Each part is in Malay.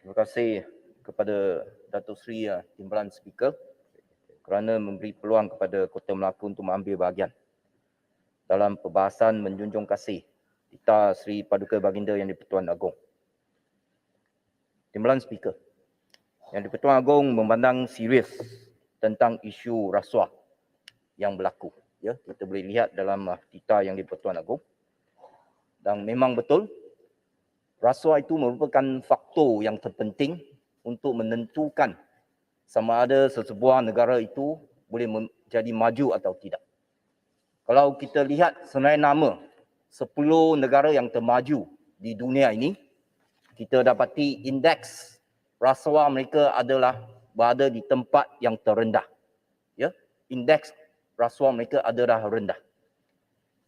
Terima kasih kepada Datuk Seri Timbalan Speaker kerana memberi peluang kepada Kota Melaka untuk mengambil bahagian dalam perbahasan menjunjung kasih Tita Seri Paduka Baginda Yang di-Pertuan Agong. Timbalan Speaker, Yang di-Pertuan Agong memandang serius tentang isu rasuah yang berlaku. Ya, kita boleh lihat dalam Tita Yang di-Pertuan Agong. Dan memang betul, rasuah itu merupakan faktor yang terpenting untuk menentukan sama ada sesebuah negara itu boleh menjadi maju atau tidak. Kalau kita lihat senarai nama 10 negara yang termaju di dunia ini, kita dapati indeks rasuah mereka adalah berada di tempat yang terendah. Ya, indeks rasuah mereka adalah rendah.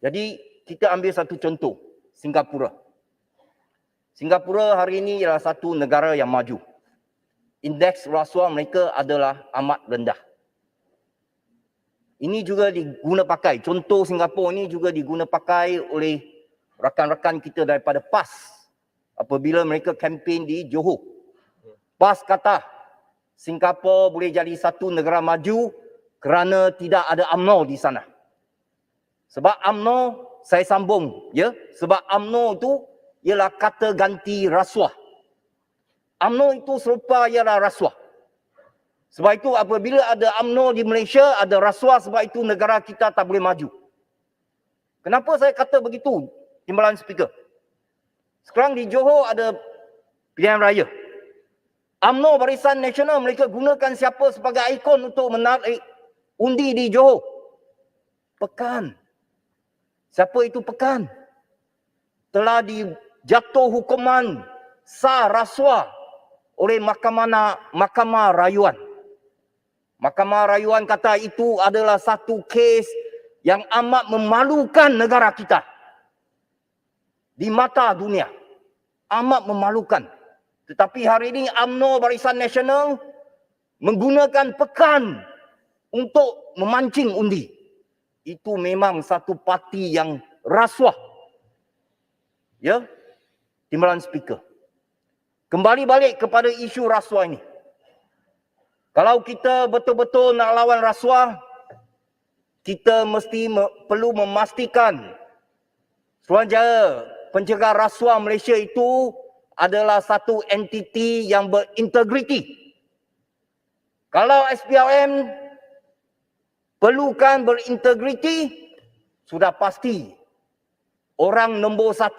Jadi kita ambil satu contoh, Singapura. Singapura hari ini ialah satu negara yang maju. Indeks rasuah mereka adalah amat rendah. Ini juga diguna pakai, contoh Singapura ini juga diguna pakai oleh rakan-rakan kita daripada PAS apabila mereka kempen di Johor. PAS kata Singapura boleh jadi satu negara maju kerana tidak ada UMNO di sana. Sebab UMNO, saya sambung, ya, sebab UMNO itu ialah kata ganti rasuah. UMNO itu serupa ialah rasuah. Sebab itu apabila ada UMNO di Malaysia, ada rasuah, sebab itu negara kita tak boleh maju. Kenapa saya kata begitu, Timbalan Speaker? Sekarang di Johor ada pilihan raya. UMNO Barisan Nasional mereka gunakan siapa sebagai ikon untuk menarik undi di Johor? Pekan. Siapa itu Pekan? Telah dijatuh hukuman sah rasuah oleh Mahkamah Rayuan. Mahkamah Rayuan kata itu adalah satu kes yang amat memalukan negara kita di mata dunia. Amat memalukan. Tetapi hari ini UMNO Barisan Nasional menggunakan Pekan untuk memancing undi. Itu memang satu parti yang rasuah. Ya, Timbalan Speaker. Kembali balik kepada isu rasuah ini. Kalau kita betul-betul nak lawan rasuah, kita mesti perlu memastikan Suruhanjaya Pencegah Rasuah Malaysia itu adalah satu entiti yang berintegriti. Kalau SPRM perlukan berintegriti, sudah pasti orang nombor 1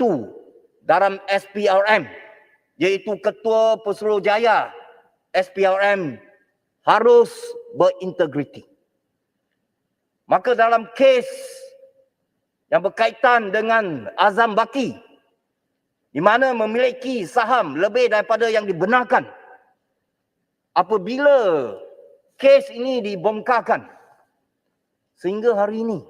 dalam SPRM, iaitu Ketua Pesuruhjaya SPRM, harus berintegriti. Maka dalam kes yang berkaitan dengan Azam Baki, di mana memiliki saham lebih daripada yang dibenarkan, apabila kes ini dibongkarkan, sehingga hari ini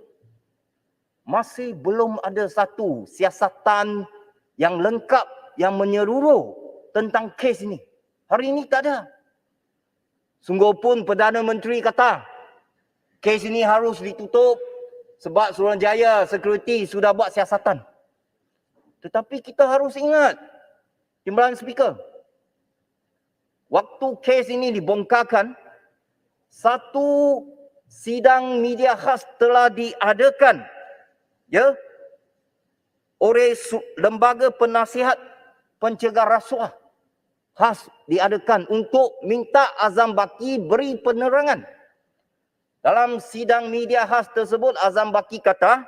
masih belum ada satu siasatan yang lengkap, yang menyeluruh tentang kes ini. Hari ini tak ada. Sungguh pun Perdana Menteri kata kes ini harus ditutup sebab Suruhanjaya Security sudah buat siasatan. Tetapi kita harus ingat, Timbalan Speaker, waktu kes ini dibongkarkan, satu sidang media khas telah diadakan, ya, oleh Lembaga Penasihat Pencegah Rasuah khas diadakan untuk minta Azam Baki beri penerangan. Dalam sidang media khas tersebut, Azam Baki kata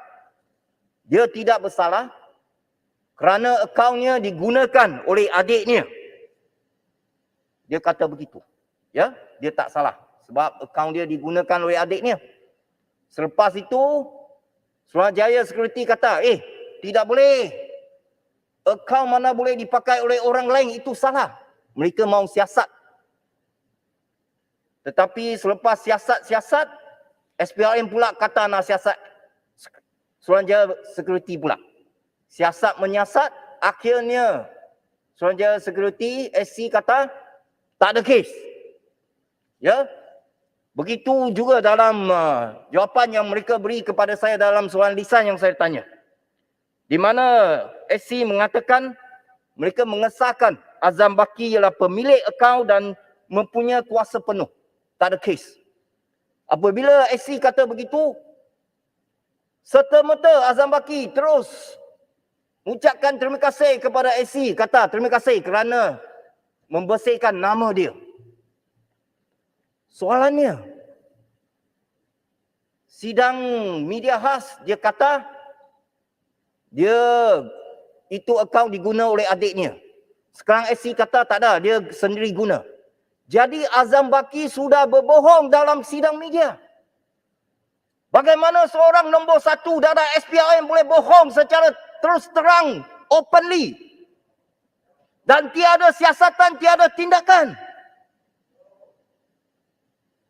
dia tidak bersalah kerana akaunnya digunakan oleh adiknya. Dia kata begitu. Ya, dia tak salah sebab akaun dia digunakan oleh adiknya. Selepas itu, Suruhanjaya Security kata, tidak boleh. Akaun mana boleh dipakai oleh orang lain, itu salah. Mereka mahu siasat. Tetapi selepas siasat-siasat, SPRM pula kata nak siasat Suruhanjaya Security pula. Siasat menyiasat, akhirnya Suruhanjaya Security, SC kata, tak ada kes. Ya, begitu juga dalam jawapan yang mereka beri kepada saya dalam soalan lisan yang saya tanya. Di mana SC mengatakan mereka mengesahkan Azam Baki ialah pemilik akaun dan mempunyai kuasa penuh. Tak ada kes. Apabila SC kata begitu, serta-merta Azam Baki terus ucapkan terima kasih kepada SC. Kata terima kasih kerana membersihkan nama dia. Soalannya, sidang media khas dia kata dia itu akaun diguna oleh adiknya. Sekarang SC kata tak ada, dia sendiri guna. Jadi Azam Baki sudah berbohong dalam sidang media. Bagaimana seorang nombor satu dara SPRM boleh bohong secara terus terang, openly. Dan tiada siasatan, tiada tindakan.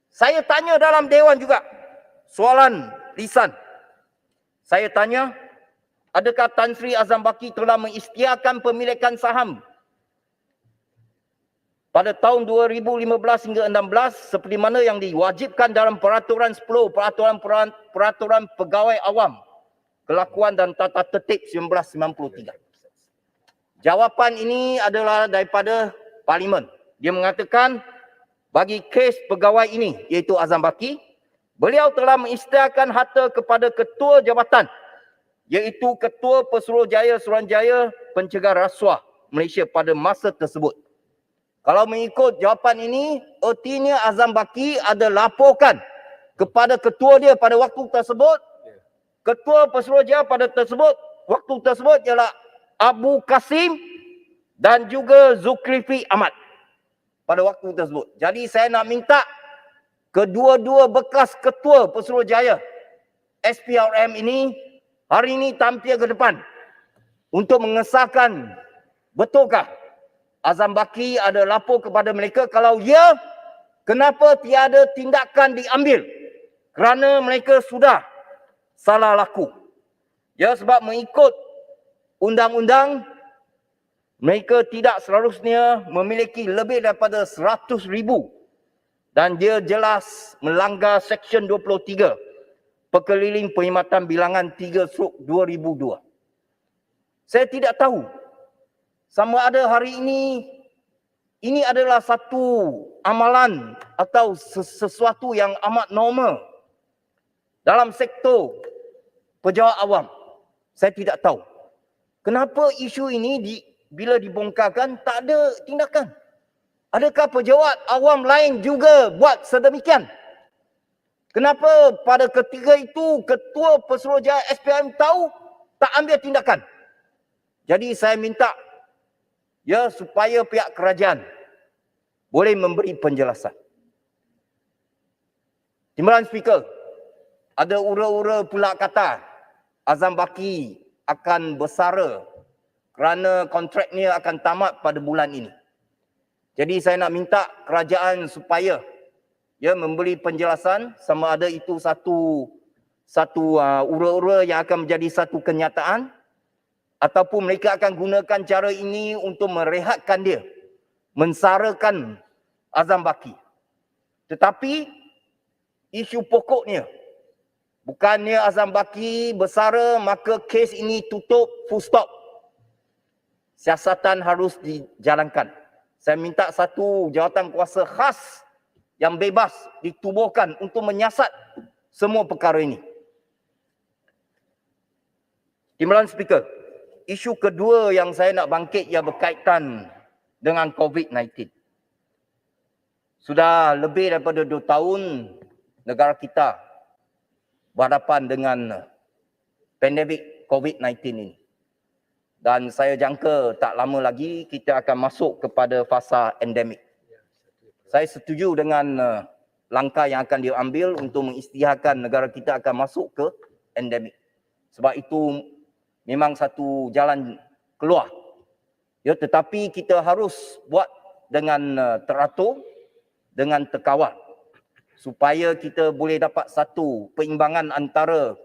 Saya tanya dalam dewan juga, soalan lisan. Saya tanya, adakah Tan Sri Azam Baki telah mengisytiharkan pemilikan saham pada tahun 2015 hingga 16 seperti mana yang diwajibkan dalam Peraturan 10 Peraturan Pegawai Awam Kelakuan dan Tata Tertib 1993. Jawapan ini adalah daripada Parlimen. Dia mengatakan bagi kes pegawai ini iaitu Azam Baki, beliau telah mengisytiharkan harta kepada ketua jabatan iaitu Ketua Pesuruhjaya Suruhanjaya Pencegah Rasuah Malaysia pada masa tersebut. Kalau mengikut jawapan ini, artinya Azam Baki ada laporkan kepada ketua dia pada waktu tersebut. Ketua Pesuruhjaya pada waktu tersebut ialah Abu Kasim dan juga Zulkifli Ahmad pada waktu tersebut. Jadi saya nak minta kedua-dua bekas ketua Pesuruhjaya SPRM ini hari ini tampil ke depan untuk mengesahkan betulkah Azam Baki ada lapor kepada mereka, kalau ya, kenapa tiada tindakan diambil kerana mereka sudah salah laku. Ya, sebab mengikut undang-undang mereka tidak seharusnya memiliki lebih daripada 100,000 dan dia jelas melanggar Seksyen 23 Perkeliling Perkhidmatan Bilangan 3/2002. Saya tidak tahu sama ada hari ini adalah satu amalan atau sesuatu yang amat normal dalam sektor pejabat awam. Saya tidak tahu. Kenapa isu ini bila dibongkarkan tak ada tindakan? Adakah pejabat awam lain juga buat sedemikian? Kenapa pada ketika itu Ketua Pesuruhjaya SPRM tahu tak ambil tindakan? Jadi saya minta ya supaya pihak kerajaan boleh memberi penjelasan. Timbalan Speaker, ada ura-ura pula kata Azam Baki akan bersara kerana kontraknya akan tamat pada bulan ini. Jadi saya nak minta kerajaan supaya ya memberi penjelasan sama ada itu satu ura-ura yang akan menjadi satu kenyataan ataupun mereka akan gunakan cara ini untuk merehatkan dia, mensarakan Azam Baki. Tetapi isu pokoknya bukannya Azam Baki bersara maka kes ini tutup, full stop. Siasatan harus dijalankan. Saya minta satu jawatan kuasa khas yang bebas ditubuhkan untuk menyiasat semua perkara ini. Timbalan Speaker, isu kedua yang saya nak bangkit yang berkaitan dengan COVID-19. Sudah lebih daripada 2 tahun negara kita berhadapan dengan pandemik COVID-19 ini. Dan saya jangka tak lama lagi kita akan masuk kepada fasa endemik. Saya setuju dengan langkah yang akan diambil untuk mengisytiharkan negara kita akan masuk ke endemik. Sebab itu memang satu jalan keluar. Ya, tetapi kita harus buat dengan teratur, dengan terkawal supaya kita boleh dapat satu peimbangan antara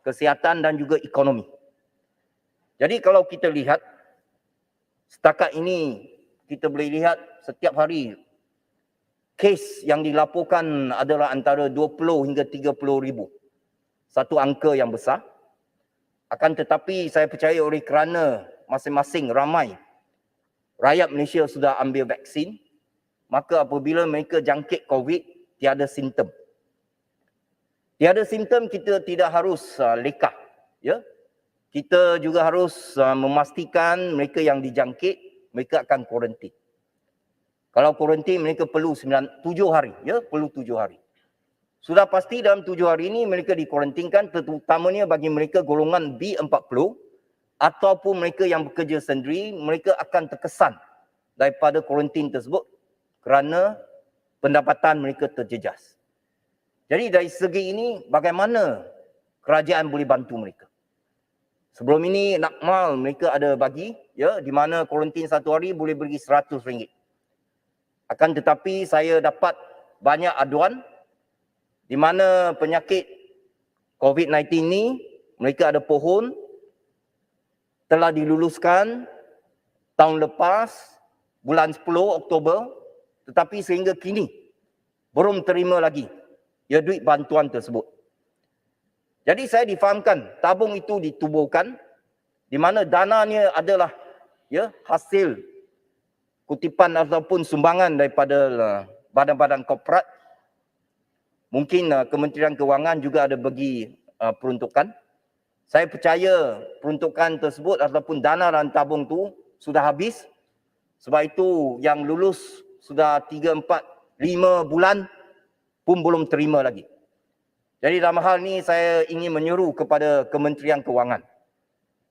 kesihatan dan juga ekonomi. Jadi kalau kita lihat setakat ini kita boleh lihat setiap hari kes yang dilaporkan adalah antara 20 hingga 30,000. Satu angka yang besar. Akan tetapi saya percaya oleh kerana masing-masing ramai rakyat Malaysia sudah ambil vaksin, maka apabila mereka jangkit COVID, tiada simptom. Tiada simptom, kita tidak harus lekah. Ya? Kita juga harus memastikan mereka yang dijangkit, mereka akan kuarantin. Kalau kuarantin, mereka perlu 7 hari. Ya? Perlu 7 hari. Sudah pasti dalam 7 hari ini mereka dikuarantinkan, terutamanya bagi mereka golongan B40 ataupun mereka yang bekerja sendiri, mereka akan terkesan daripada kuarantin tersebut kerana pendapatan mereka terjejas. Jadi dari segi ini, bagaimana kerajaan boleh bantu mereka? Sebelum ini Nakmal mereka ada bagi, ya, di mana kuarantin 1 hari boleh bagi RM100. Akan tetapi saya dapat banyak aduan di mana penyakit COVID-19 ni, mereka ada pohon telah diluluskan tahun lepas, bulan 10 Oktober, tetapi sehingga kini belum terima lagi ya duit bantuan tersebut. Jadi saya difahamkan tabung itu ditubuhkan di mana dananya adalah ya hasil kutipan ataupun sumbangan daripada badan-badan korporat. Mungkin Kementerian Kewangan juga ada bagi peruntukan. Saya percaya peruntukan tersebut ataupun dana dan tabung tu sudah habis. Sebab itu yang lulus sudah 3, 4, 5 bulan pun belum terima lagi. Jadi dalam hal ini saya ingin menyuruh kepada Kementerian Kewangan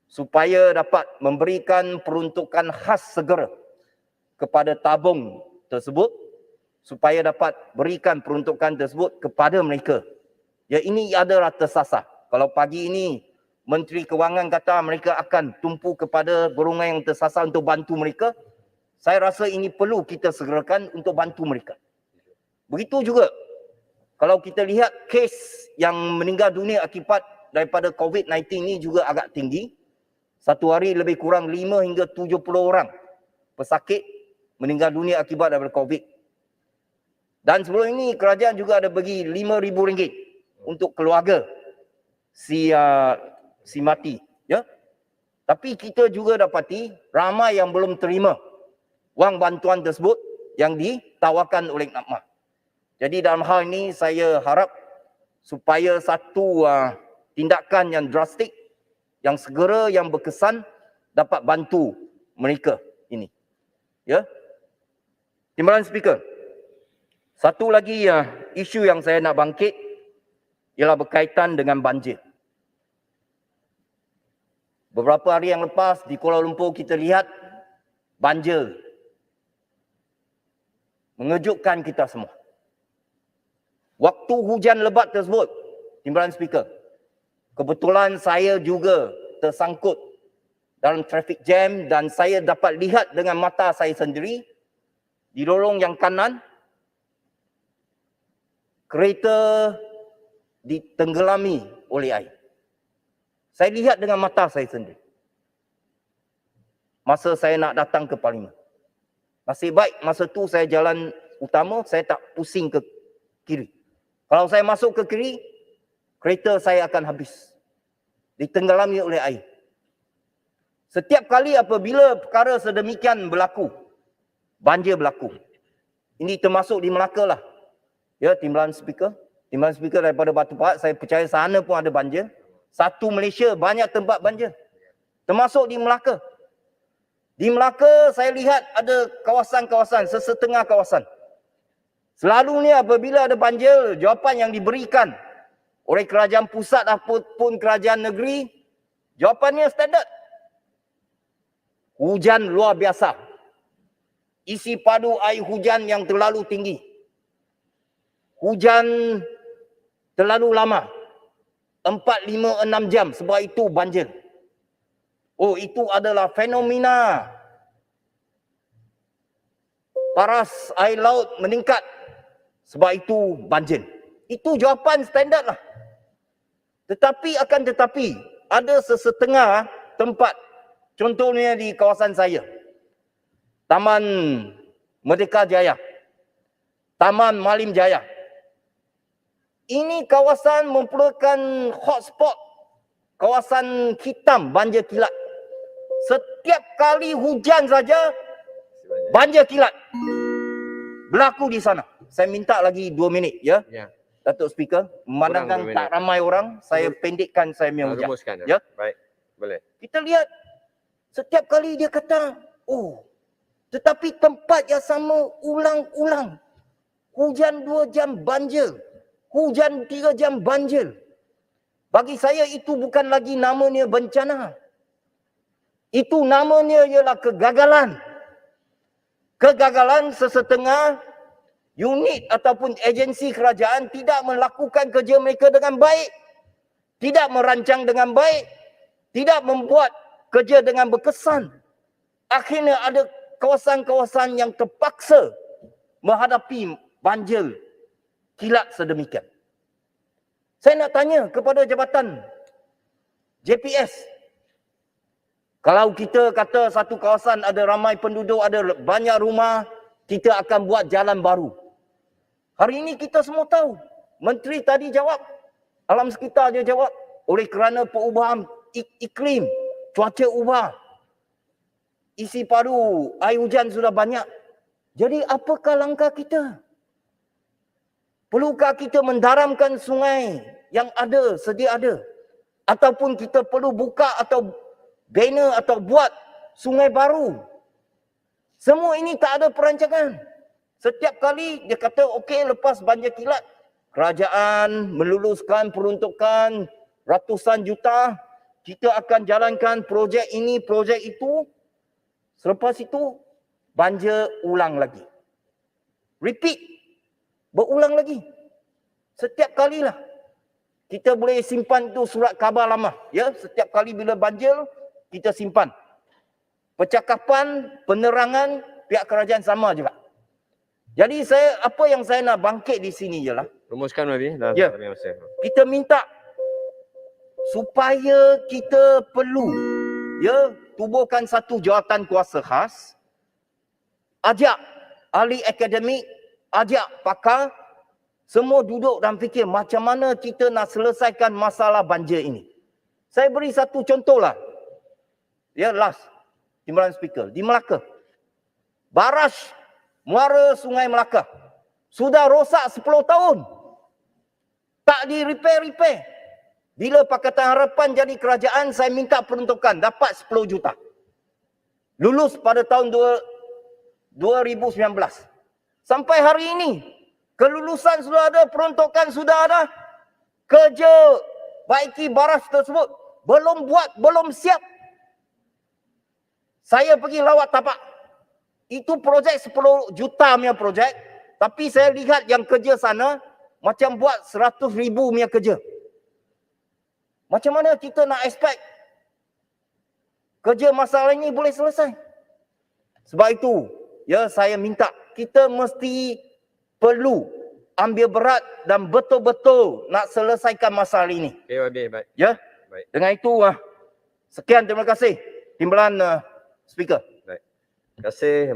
supaya dapat memberikan peruntukan khas segera kepada tabung tersebut supaya dapat berikan peruntukan tersebut kepada mereka. Ya, ini adalah tersasar. Kalau pagi ini Menteri Kewangan kata mereka akan tumpu kepada golongan yang tersasar untuk bantu mereka, saya rasa ini perlu kita segerakan untuk bantu mereka. Begitu juga kalau kita lihat kes yang meninggal dunia akibat daripada COVID-19 ini juga agak tinggi. Satu hari lebih kurang 5 hingga 70 orang pesakit meninggal dunia akibat daripada COVID. Dan sebelum ini kerajaan juga ada bagi RM5,000 untuk keluarga si mati, ya. Tapi kita juga dapati ramai yang belum terima wang bantuan tersebut yang ditawarkan oleh Nakmal. Jadi dalam hal ini saya harap supaya satu tindakan yang drastik, yang segera, yang berkesan dapat bantu mereka ini. Ya. Timbalan Speaker, satu lagi isu yang saya nak bangkit ialah berkaitan dengan banjir. Beberapa hari yang lepas di Kuala Lumpur kita lihat banjir. Mengejutkan kita semua. Waktu hujan lebat tersebut, Timbalan Speaker, kebetulan saya juga tersangkut dalam traffic jam dan saya dapat lihat dengan mata saya sendiri di lorong yang kanan kereta ditenggelami oleh air. Saya lihat dengan mata saya sendiri. Masa saya nak datang ke Parlimen. Nasib baik masa tu saya jalan utama, saya tak pusing ke kiri. Kalau saya masuk ke kiri, kereta saya akan habis. Ditenggelami oleh air. Setiap kali apabila perkara sedemikian berlaku, banjir berlaku. Ini termasuk di Melaka lah. Ya, Timbalan Speaker daripada Batu Pahat, saya percaya sana pun ada banjir. Satu Malaysia banyak tempat banjir. Termasuk di Melaka. Di Melaka saya lihat ada kawasan-kawasan, sesetengah kawasan. Selalunya apabila ada banjir, jawapan yang diberikan oleh kerajaan pusat ataupun kerajaan negeri, jawapannya standard. Hujan luar biasa. Isi padu air hujan yang terlalu tinggi. Hujan terlalu lama. 4, 5, 6 jam. Sebab itu banjir. Oh, itu adalah fenomena paras air laut meningkat. Sebab itu banjir. Itu jawapan standard lah. Tetapi ada sesetengah tempat. Contohnya di kawasan saya. Taman Merdeka Jaya. Taman Malim Jaya. Ini kawasan merupakan hotspot. Kawasan hitam banjir kilat. Setiap kali hujan saja, sebenarnya. Banjir kilat berlaku di sana. Saya minta lagi 2 minit ya. Ya. Datuk Speaker, memandangkan Kurang 2 tak ramai orang, saya pendekkan saya punya hujah. Rumuskan. Ya. Baik. Boleh. Kita lihat setiap kali dia kata, oh, tetapi tempat yang sama ulang-ulang. Hujan 2 jam banjir. Hujan 3 jam banjir. Bagi saya itu bukan lagi namanya bencana. Itu namanya ialah kegagalan. Kegagalan sesetengah unit ataupun agensi kerajaan tidak melakukan kerja mereka dengan baik. Tidak merancang dengan baik. Tidak membuat kerja dengan berkesan. Akhirnya ada kawasan-kawasan yang terpaksa menghadapi banjir kilat sedemikian. Saya nak tanya kepada jabatan JPS. Kalau kita kata satu kawasan ada ramai penduduk, ada banyak rumah, kita akan buat jalan baru. Hari ini kita semua tahu. Menteri tadi jawab, alam sekitar dia jawab, oleh kerana perubahan iklim, cuaca ubah, isi padu, air hujan sudah banyak. Jadi apakah langkah kita? Perlukah kita mendaramkan sungai yang ada, sedia ada? Ataupun kita perlu buka atau banner atau buat sungai baru? Semua ini tak ada perancangan. Setiap kali dia kata, okey, lepas banjir kilat, kerajaan meluluskan peruntukan ratusan juta, kita akan jalankan projek ini, projek itu. Selepas itu, banjir ulang lagi. Repeat. Berulang lagi. Setiap kalilah. Kita boleh simpan tu surat khabar lama. Ya, setiap kali bila banjir, kita simpan. Percakapan, penerangan, pihak kerajaan sama juga. Jadi apa yang saya nak bangkit di sini je lah. Rumuskan Nabi. Ya. Kita minta supaya kita perlu tubuhkan satu jawatan kuasa khas, ajak ahli akademik, ajak pakar, semua duduk dan fikir macam mana kita nak selesaikan masalah banjir ini. Saya beri satu contoh lah. Ya, last. Timbalan Speaker. Di Melaka. Baraj muara Sungai Melaka. Sudah rosak 10 tahun. Tak di-repair. Bila Pakatan Harapan jadi kerajaan, saya minta peruntukan. Dapat 10 juta. Lulus pada tahun 2019. Sampai hari ini, kelulusan sudah ada, peruntukan sudah ada. Kerja baiki baraj tersebut belum buat, belum siap. Saya pergi lawat tapak. Itu projek 10 juta punya projek. Tapi saya lihat yang kerja sana, macam buat 100,000 punya kerja. Macam mana kita nak expect kerja masalah ini boleh selesai? Sebab itu, ya, saya minta kita mesti perlu ambil berat dan betul-betul nak selesaikan masalah ini. Okay, baik. Ya. Baik. Dengan itu, sekian, terima kasih. Timbalan Speaker. Baik. Terima kasih.